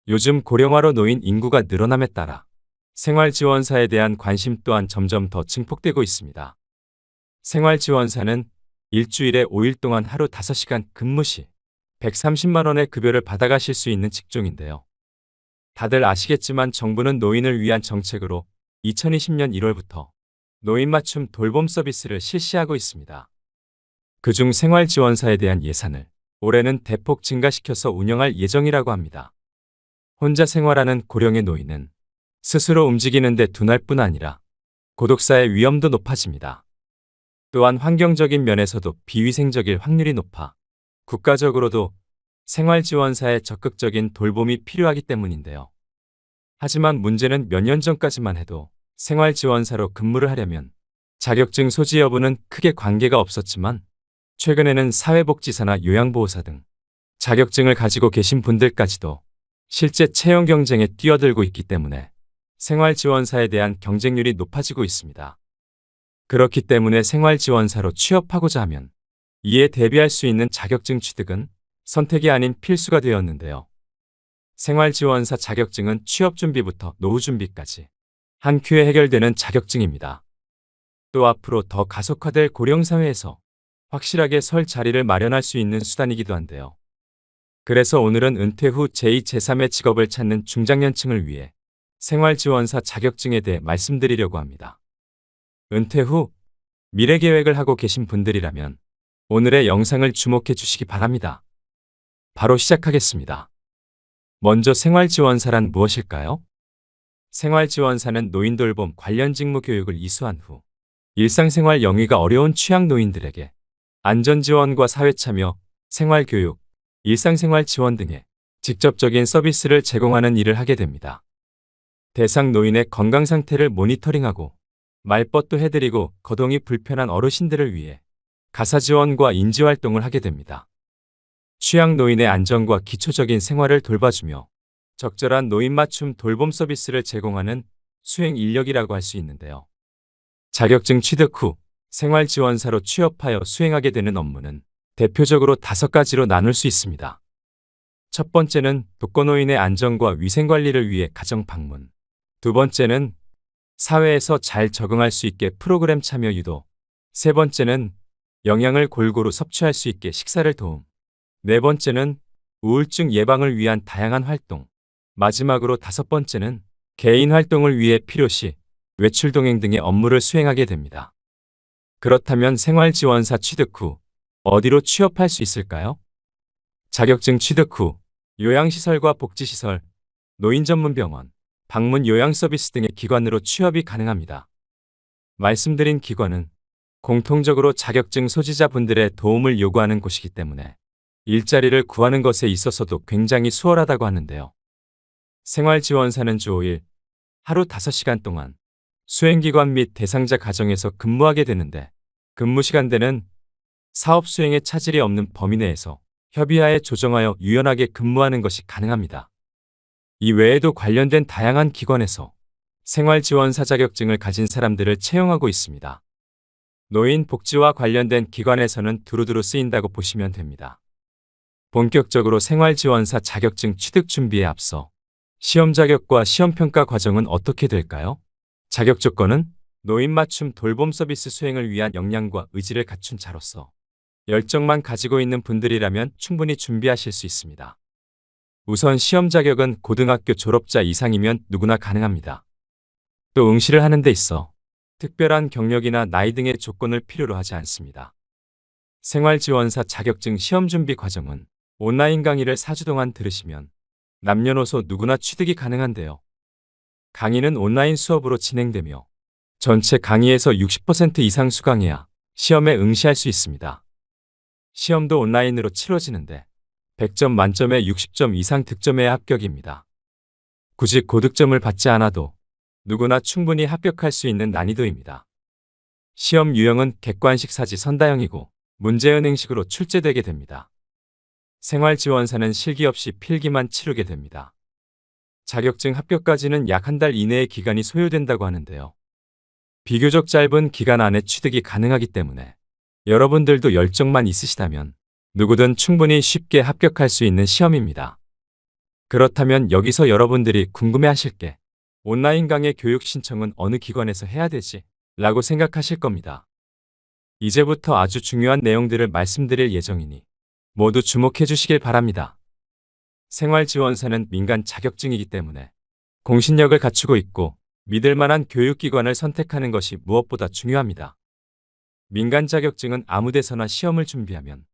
요즘 고령화로 노인 인구가 늘어남에 따라 생활지원사에 대한 관심 또한 점점 더 증폭되고 있습니다. 생활지원사는 일주일에 5일 동안 하루 5시간 근무 시 130만 원의 급여를 받아가실 수 있는 직종인데요. 다들 아시겠지만 정부는 노인을 위한 정책으로 2020년 1월부터 노인 맞춤 돌봄 서비스를 실시하고 있습니다. 그중 생활지원사에 대한 예산을 올해는 대폭 증가시켜서 운영할 예정이라고 합니다. 혼자 생활하는 고령의 노인은 스스로 움직이는 데 둔할 뿐 아니라 고독사의 위험도 높아집니다. 또한 환경적인 면에서도 비위생적일 확률이 높아 국가적으로도 생활지원사의 적극적인 돌봄이 필요하기 때문인데요. 하지만 문제는 몇 년 전까지만 해도 생활지원사로 근무를 하려면 자격증 소지 여부는 크게 관계가 없었지만 최근에는 사회복지사나 요양보호사 등 자격증을 가지고 계신 분들까지도 실제 채용 경쟁에 뛰어들고 있기 때문에 생활지원사에 대한 경쟁률이 높아지고 있습니다. 그렇기 때문에 생활지원사로 취업하고자 하면 이에 대비할 수 있는 자격증 취득은 선택이 아닌 필수가 되었는데요. 생활지원사 자격증은 취업준비부터 노후준비까지 한 큐에 해결되는 자격증입니다. 또 앞으로 더 가속화될 고령사회에서 확실하게 설 자리를 마련할 수 있는 수단이기도 한데요. 그래서 오늘은 은퇴 후 제2, 제3의 직업을 찾는 중장년층을 위해 생활지원사 자격증에 대해 말씀드리려고 합니다. 은퇴 후 미래 계획을 하고 계신 분들이라면 오늘의 영상을 주목해 주시기 바랍니다. 바로 시작하겠습니다. 먼저 생활지원사란 무엇일까요? 생활지원사는 노인돌봄 관련 직무 교육을 이수한 후 일상생활 영위가 어려운 취약 노인들에게 안전지원과 사회참여, 생활교육, 일상생활 지원 등의 직접적인 서비스를 제공하는 일을 하게 됩니다. 대상 노인의 건강 상태를 모니터링하고 말벗도 해드리고 거동이 불편한 어르신들을 위해 가사 지원과 인지 활동을 하게 됩니다. 취약 노인의 안전과 기초적인 생활을 돌봐주며 적절한 노인 맞춤 돌봄 서비스를 제공하는 수행 인력이라고 할 수 있는데요. 자격증 취득 후 생활지원사로 취업하여 수행하게 되는 업무는 대표적으로 5가지로 나눌 수 있습니다. 첫 번째는 독거노인의 안전과 위생관리를 위해 가정 방문. 두 번째는 사회에서 잘 적응할 수 있게 프로그램 참여 유도. 세 번째는 영양을 골고루 섭취할 수 있게 식사를 도움. 네 번째는 우울증 예방을 위한 다양한 활동. 마지막으로 5번째는 개인 활동을 위해 필요시 외출 동행 등의 업무를 수행하게 됩니다. 그렇다면 생활지원사 취득 후 어디로 취업할 수 있을까요? 자격증 취득 후 요양시설과 복지시설, 노인전문병원, 방문 요양 서비스 등의 기관으로 취업이 가능합니다. 말씀드린 기관은 공통적으로 자격증 소지자분들의 도움을 요구하는 곳이기 때문에 일자리를 구하는 것에 있어서도 굉장히 수월하다고 하는데요. 생활지원사는 주 5일, 하루 5시간 동안 수행기관 및 대상자 가정에서 근무하게 되는데 근무 시간대는 사업 수행에 차질이 없는 범위 내에서 협의하에 조정하여 유연하게 근무하는 것이 가능합니다. 이 외에도 관련된 다양한 기관에서 생활지원사 자격증을 가진 사람들을 채용하고 있습니다. 노인 복지와 관련된 기관에서는 두루두루 쓰인다고 보시면 됩니다. 본격적으로 생활지원사 자격증 취득 준비에 앞서 시험 자격과 시험 평가 과정은 어떻게 될까요? 자격 조건은 노인 맞춤 돌봄 서비스 수행을 위한 역량과 의지를 갖춘 자로서 열정만 가지고 있는 분들이라면 충분히 준비하실 수 있습니다. 우선 시험 자격은 고등학교 졸업자 이상이면 누구나 가능합니다. 또 응시를 하는 데 있어 특별한 경력이나 나이 등의 조건을 필요로 하지 않습니다. 생활지원사 자격증 시험 준비 과정은 온라인 강의를 4주 동안 들으시면 남녀노소 누구나 취득이 가능한데요. 강의는 온라인 수업으로 진행되며 전체 강의에서 60% 이상 수강해야 시험에 응시할 수 있습니다. 시험도 온라인으로 치러지는데 100점 만점에 60점 이상 득점해야 합격입니다. 굳이 고득점을 받지 않아도 누구나 충분히 합격할 수 있는 난이도입니다. 시험 유형은 객관식 사지 선다형이고 문제은행식으로 출제되게 됩니다. 생활지원사는 실기 없이 필기만 치르게 됩니다. 자격증 합격까지는 약 1달 이내의 기간이 소요된다고 하는데요. 비교적 짧은 기간 안에 취득이 가능하기 때문에 여러분들도 열정만 있으시다면 누구든 충분히 쉽게 합격할 수 있는 시험입니다. 그렇다면 여기서 여러분들이 궁금해하실 게 온라인 강의 교육 신청은 어느 기관에서 해야 되지? 라고 생각하실 겁니다. 이제부터 아주 중요한 내용들을 말씀드릴 예정이니 모두 주목해 주시길 바랍니다. 생활지원사는 민간 자격증이기 때문에 공신력을 갖추고 있고 믿을 만한 교육기관을 선택하는 것이 무엇보다 중요합니다. 민간 자격증은 아무 데서나 시험을 준비하면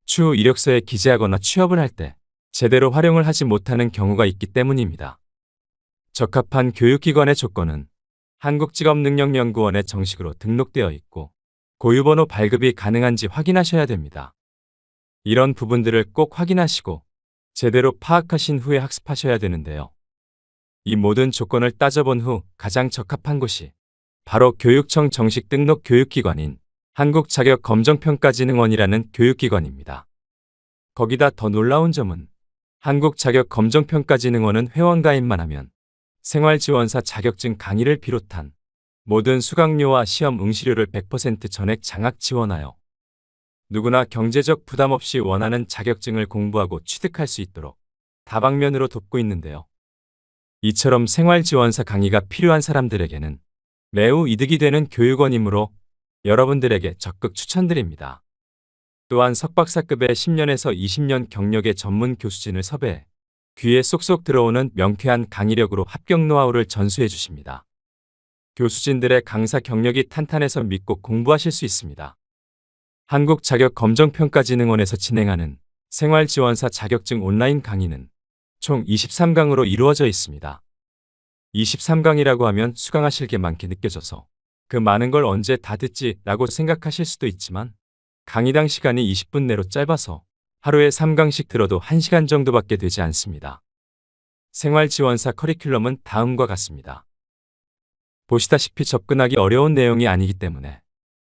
추후 이력서에 기재하거나 취업을 할 때 제대로 활용을 하지 못하는 경우가 있기 때문입니다. 적합한 교육기관의 조건은 한국직업능력연구원에 정식으로 등록되어 있고 고유번호 발급이 가능한지 확인하셔야 됩니다. 이런 부분들을 꼭 확인하시고 제대로 파악하신 후에 학습하셔야 되는데요. 이 모든 조건을 따져본 후 가장 적합한 곳이 바로 교육청 정식 등록 교육기관인 한국자격검정평가진흥원이라는 교육기관입니다. 거기다 더 놀라운 점은 한국자격검정평가진흥원은 회원가입만 하면 생활지원사 자격증 강의를 비롯한 모든 수강료와 시험 응시료를 100% 전액 장학 지원하여 누구나 경제적 부담 없이 원하는 자격증을 공부하고 취득할 수 있도록 다방면으로 돕고 있는데요. 이처럼 생활지원사 강의가 필요한 사람들에게는 매우 이득이 되는 교육원이므로 여러분들에게 적극 추천드립니다. 또한 석박사급의 10년에서 20년 경력의 전문 교수진을 섭외해 귀에 쏙쏙 들어오는 명쾌한 강의력으로 합격 노하우를 전수해 주십니다. 교수진들의 강사 경력이 탄탄해서 믿고 공부하실 수 있습니다. 한국자격검정평가진흥원에서 진행하는 생활지원사 자격증 온라인 강의는 총 23강으로 이루어져 있습니다. 23강이라고 하면 수강하실 게 많게 느껴져서 그 많은 걸 언제 다 듣지 라고 생각하실 수도 있지만 강의당 시간이 20분 내로 짧아서 하루에 3강씩 들어도 1시간 정도밖에 되지 않습니다. 생활지원사 커리큘럼은 다음과 같습니다. 보시다시피 접근하기 어려운 내용이 아니기 때문에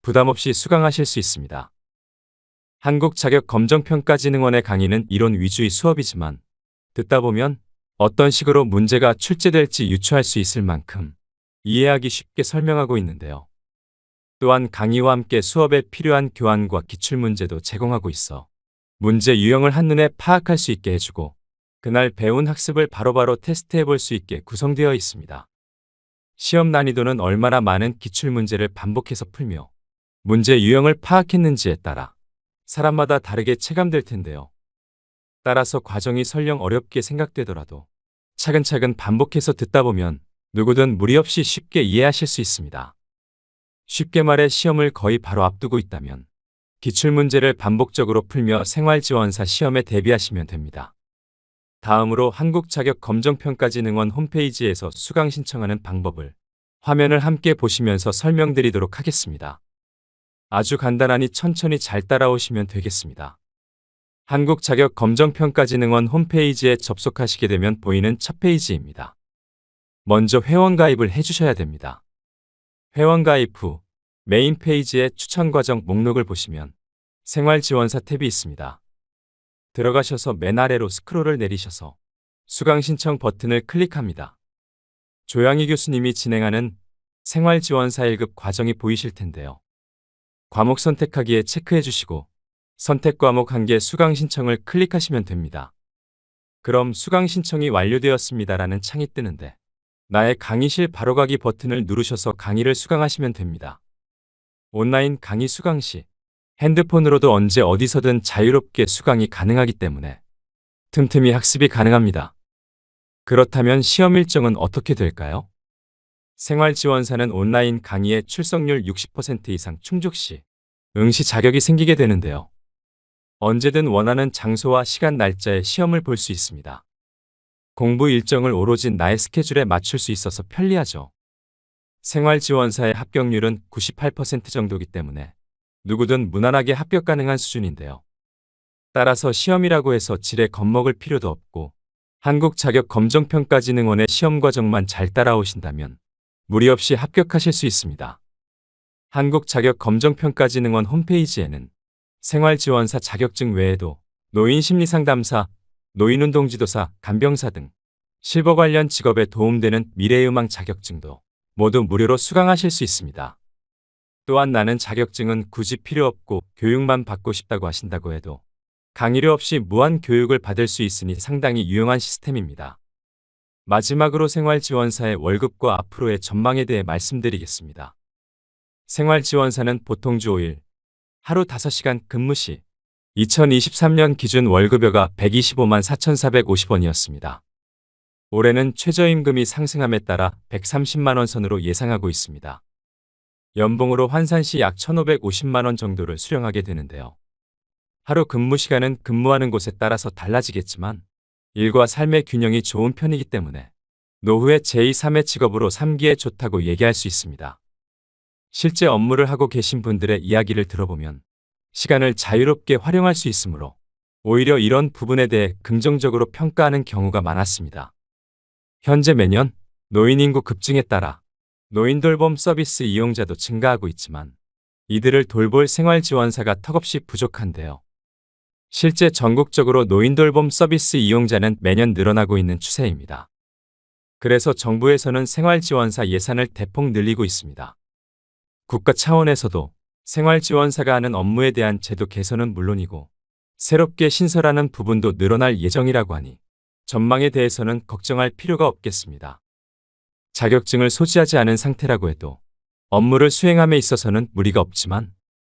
부담 없이 수강하실 수 있습니다. 한국자격검정평가진흥원의 강의는 이론 위주의 수업이지만 듣다 보면 어떤 식으로 문제가 출제될지 유추할 수 있을 만큼 이해하기 쉽게 설명하고 있는데요. 또한 강의와 함께 수업에 필요한 교환과 기출문제도 제공하고 있어 문제 유형을 한눈에 파악할 수 있게 해주고 그날 배운 학습을 바로바로 테스트해 볼 수 있게 구성되어 있습니다. 시험 난이도는 얼마나 많은 기출문제를 반복해서 풀며 문제 유형을 파악했는지에 따라 사람마다 다르게 체감될 텐데요. 따라서 과정이 설령 어렵게 생각되더라도 차근차근 반복해서 듣다 보면 누구든 무리 없이 쉽게 이해하실 수 있습니다. 쉽게 말해 시험을 거의 바로 앞두고 있다면 기출문제를 반복적으로 풀며 생활지원사 시험에 대비하시면 됩니다. 다음으로 한국자격검정평가진흥원 홈페이지에서 수강 신청하는 방법을 화면을 함께 보시면서 설명드리도록 하겠습니다. 아주 간단하니 천천히 잘 따라오시면 되겠습니다. 한국자격검정평가진흥원 홈페이지에 접속하시게 되면 보이는 첫 페이지입니다. 먼저 회원가입을 해주셔야 됩니다. 회원가입 후 메인 페이지의 추천과정 목록을 보시면 생활지원사 탭이 있습니다. 들어가셔서 맨 아래로 스크롤을 내리셔서 수강 신청 버튼을 클릭합니다. 조양희 교수님이 진행하는 생활지원사 1급 과정이 보이실 텐데요. 과목 선택하기에 체크해 주시고 선택 과목 1개 수강 신청을 클릭하시면 됩니다. 그럼 수강 신청이 완료되었습니다라는 창이 뜨는데 나의 강의실 바로가기 버튼을 누르셔서 강의를 수강하시면 됩니다. 온라인 강의 수강 시 핸드폰으로도 언제 어디서든 자유롭게 수강이 가능하기 때문에 틈틈이 학습이 가능합니다. 그렇다면 시험 일정은 어떻게 될까요? 생활지원사는 온라인 강의의 출석률 60% 이상 충족 시 응시 자격이 생기게 되는데요. 언제든 원하는 장소와 시간 날짜에 시험을 볼 수 있습니다. 공부 일정을 오로지 나의 스케줄에 맞출 수 있어서 편리하죠. 생활지원사의 합격률은 98% 정도이기 때문에 누구든 무난하게 합격 가능한 수준인데요. 따라서 시험이라고 해서 질에 겁먹을 필요도 없고 한국자격검정평가진흥원의 시험 과정만 잘 따라오신다면 무리 없이 합격하실 수 있습니다. 한국자격검정평가진흥원 홈페이지에는 생활지원사 자격증 외에도 노인심리상담사, 노인운동지도사, 간병사 등 실버 관련 직업에 도움되는 미래의망 자격증도 모두 무료로 수강하실 수 있습니다. 또한 나는 자격증은 굳이 필요 없고 교육만 받고 싶다고 하신다고 해도 강의료 없이 무한 교육을 받을 수 있으니 상당히 유용한 시스템입니다. 마지막으로 생활지원사의 월급과 앞으로의 전망에 대해 말씀드리겠습니다. 생활지원사는 보통 주 5일, 하루 5시간 근무 시 2023년 기준 월급여가 125만 4,450원이었습니다. 올해는 최저임금이 상승함에 따라 130만 원 선으로 예상하고 있습니다. 연봉으로 환산 시 약 1,550만 원 정도를 수령하게 되는데요. 하루 근무 시간은 근무하는 곳에 따라서 달라지겠지만 일과 삶의 균형이 좋은 편이기 때문에 노후의 제2, 3의 직업으로 삼기에 좋다고 얘기할 수 있습니다. 실제 업무를 하고 계신 분들의 이야기를 들어보면 시간을 자유롭게 활용할 수 있으므로 오히려 이런 부분에 대해 긍정적으로 평가하는 경우가 많았습니다. 현재 매년 노인 인구 급증에 따라 노인 돌봄 서비스 이용자도 증가하고 있지만 이들을 돌볼 생활지원사가 턱없이 부족한데요. 실제 전국적으로 노인 돌봄 서비스 이용자는 매년 늘어나고 있는 추세입니다. 그래서 정부에서는 생활지원사 예산을 대폭 늘리고 있습니다. 국가 차원에서도 생활지원사가 하는 업무에 대한 제도 개선은 물론이고 새롭게 신설하는 부분도 늘어날 예정이라고 하니 전망에 대해서는 걱정할 필요가 없겠습니다. 자격증을 소지하지 않은 상태라고 해도 업무를 수행함에 있어서는 무리가 없지만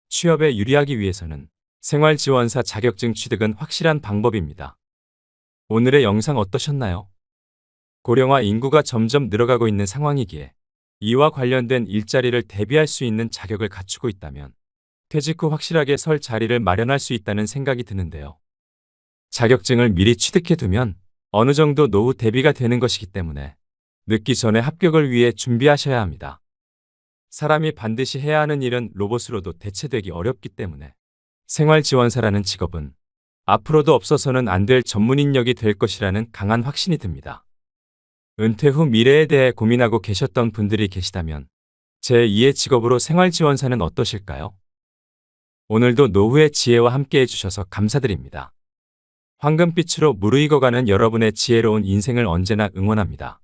취업에 유리하기 위해서는 생활지원사 자격증 취득은 확실한 방법입니다. 오늘의 영상 어떠셨나요? 고령화 인구가 점점 늘어가고 있는 상황이기에 이와 관련된 일자리를 대비할 수 있는 자격을 갖추고 있다면 퇴직 후 확실하게 설 자리를 마련할 수 있다는 생각이 드는데요. 자격증을 미리 취득해두면 어느 정도 노후 대비가 되는 것이기 때문에 늦기 전에 합격을 위해 준비하셔야 합니다. 사람이 반드시 해야 하는 일은 로봇으로도 대체되기 어렵기 때문에 생활지원사라는 직업은 앞으로도 없어서는 안 될 전문 인력이 될 것이라는 강한 확신이 듭니다. 은퇴 후 미래에 대해 고민하고 계셨던 분들이 계시다면 제2의 직업으로 생활지원사는 어떠실까요? 오늘도 노후의 지혜와 함께 해주셔서 감사드립니다. 황금빛으로 무르익어가는 여러분의 지혜로운 인생을 언제나 응원합니다.